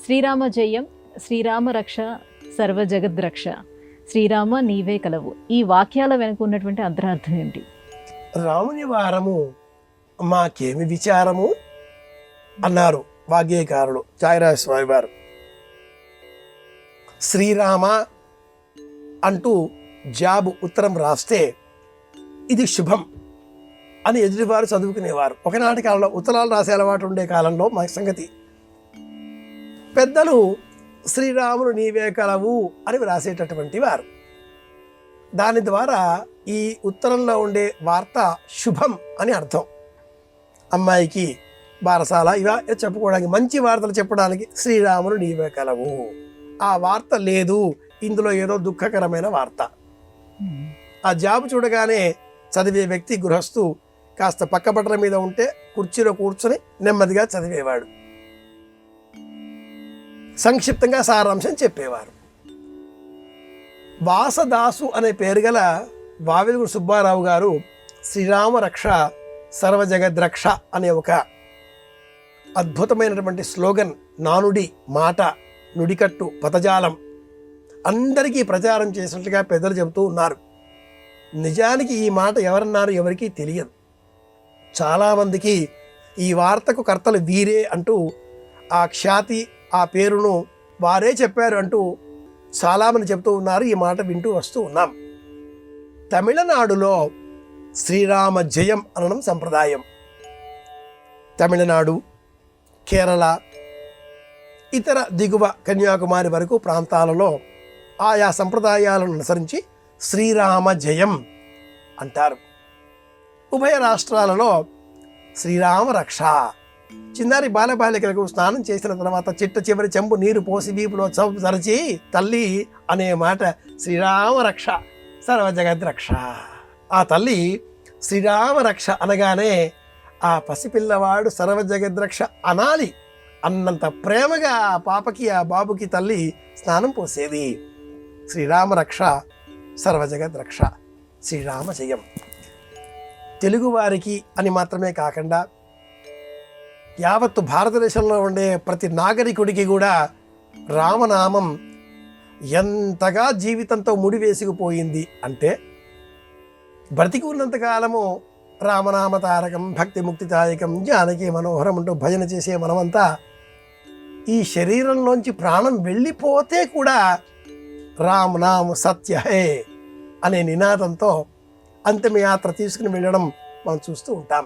శ్రీరామ జయం, శ్రీరామ రక్ష, సర్వ జగద్రక్ష, శ్రీరామ నీవే కలవు. ఈ వాక్యాల వెనుక ఉన్నటువంటి అంతరార్థం ఏంటి? రాముని వారము మాకేమి విచారము అన్నారు వాగ్గేయకారులు ఛాయరాజ స్వామి వారు. శ్రీరామ అంటూ జాబు ఉత్తరం రాస్తే ఇది శుభం అని ఎదుటివారు చదువుకునేవారు. ఒకనాటి కాలంలో ఉత్తరాలు రాసే అలవాటు ఉండే కాలంలో మా సంగతి పెద్దలు శ్రీరాముడు నీవే కలవు అని వ్రాసేటటువంటి వారు. దాని ద్వారా ఈ ఉత్తరంలో ఉండే వార్త శుభం అని అర్థం. అమ్మాయికి బారసాల ఇవా చెప్పుకోవడానికి, మంచి వార్తలు చెప్పడానికి శ్రీరాముడు నీవే కలవు. ఆ వార్త లేదు, ఇందులో ఏదో దుఃఖకరమైన వార్త. ఆ జాబు చూడగానే చదివే వ్యక్తి గృహస్థు కాస్త పక్కబట్టల మీద ఉంటే కుర్చీలో కూర్చొని నెమ్మదిగా చదివేవాడు. సంక్షిప్తంగా సారాంశం చెప్పేవారు. వాసదాసు అనే పేరు గల వావిలుగురు సుబ్బారావు గారు శ్రీరామ రక్ష సర్వజగద్రక్ష అనే ఒక అద్భుతమైనటువంటి స్లోగన్, నానుడి, మాట, నుడికట్టు, పదజాలం అందరికీ ప్రచారం చేసినట్లుగా పెద్దలు చెబుతూ ఉన్నారు. నిజానికి ఈ మాట ఎవరన్నారు ఎవరికీ తెలియదు. చాలామందికి ఈ వార్తకు కర్తలు వీరే అంటూ ఆ ఖ్యాతి, ఆ పేరును వారే చెప్పారు అంటూ చాలామంది చెబుతూ ఉన్నారు. ఈ మాట వింటూ వస్తూ ఉన్నాం. తమిళనాడులో శ్రీరామ జయం అనడం సంప్రదాయం. తమిళనాడు, కేరళ, ఇతర దిగువ కన్యాకుమారి వరకు ప్రాంతాలలో ఆయా సంప్రదాయాలను అనుసరించి శ్రీరామ జయం అంటారు. ఉభయ రాష్ట్రాలలో శ్రీరామ రక్ష. చిన్నారి బాలబాలికలకు స్నానం చేసిన తర్వాత చిట్ట చివరి చెంబు నీరు పోసి వీపులో చరచి తల్లి అనే మాట శ్రీరామ రక్ష సర్వజగద్రక్ష. ఆ తల్లి శ్రీరామ రక్ష అనగానే ఆ పసిపిల్లవాడు సర్వజగద్రక్ష అనాలి అన్నంత ప్రేమగా ఆ పాపకి, ఆ బాబుకి తల్లి స్నానం పోసేది. శ్రీరామ రక్ష సర్వజగద్రక్ష, శ్రీరామ జయం. తెలుగువారికి అని మాత్రమే కాకుండా యావత్తు భారతదేశంలో ఉండే ప్రతి నాగరికుడికి కూడా రామనామం ఎంతగా జీవితంతో ముడివేసుకుపోయింది అంటే, బ్రతికి ఉన్నంతకాలము రామనామ తారకం భక్తి ముక్తిదాయకం జానకి మనోహరం అంటూ భజన చేసే మనమంతా ఈ శరీరంలోంచి ప్రాణం వెళ్ళిపోతే కూడా రామ్ నామ్ సత్య హే అనే నినాదంతో అంతిమయాత్ర తీసుకుని వెళ్ళడం మనం చూస్తూ ఉంటాం.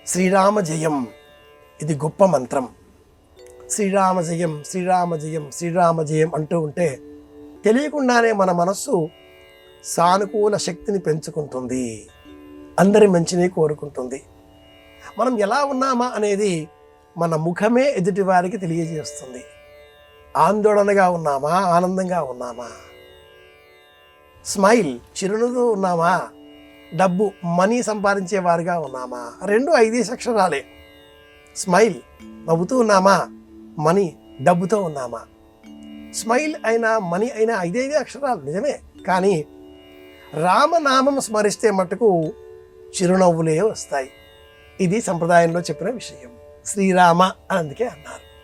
శ్రీరామ జయం, ఇది గొప్ప మంత్రం. శ్రీరామ జయం, శ్రీరామ జయం, శ్రీరామ జయం అంటూ ఉంటే తెలియకుండానే మన మనస్సు సానుకూల శక్తిని పెంచుకుంటుంది, అందరి మంచిని కోరుకుంటుంది. మనం ఎలా ఉన్నామా అనేది మన ముఖమే ఎదుటి వారికి తెలియజేస్తుంది. ఆందోళనగా ఉన్నామా, ఆనందంగా ఉన్నామా, స్మైల్ చిరునవ్వుతో ఉన్నామా, డబ్బు మనీ సంపాదించేవారుగా ఉన్నామా, 2-5 అక్షరాలే. స్మైల్ నవ్వుతూ ఉన్నామా, మనీ డబ్బుతో ఉన్నామా. స్మైల్ అయినా మనీ అయినా 5 అక్షరాలు నిజమే, కానీ రామనామం స్మరిస్తే మటుకు చిరునవ్వులే వస్తాయి. ఇది సంప్రదాయంలో చెప్పిన విషయం. శ్రీరామ అని అందుకే అన్నారు.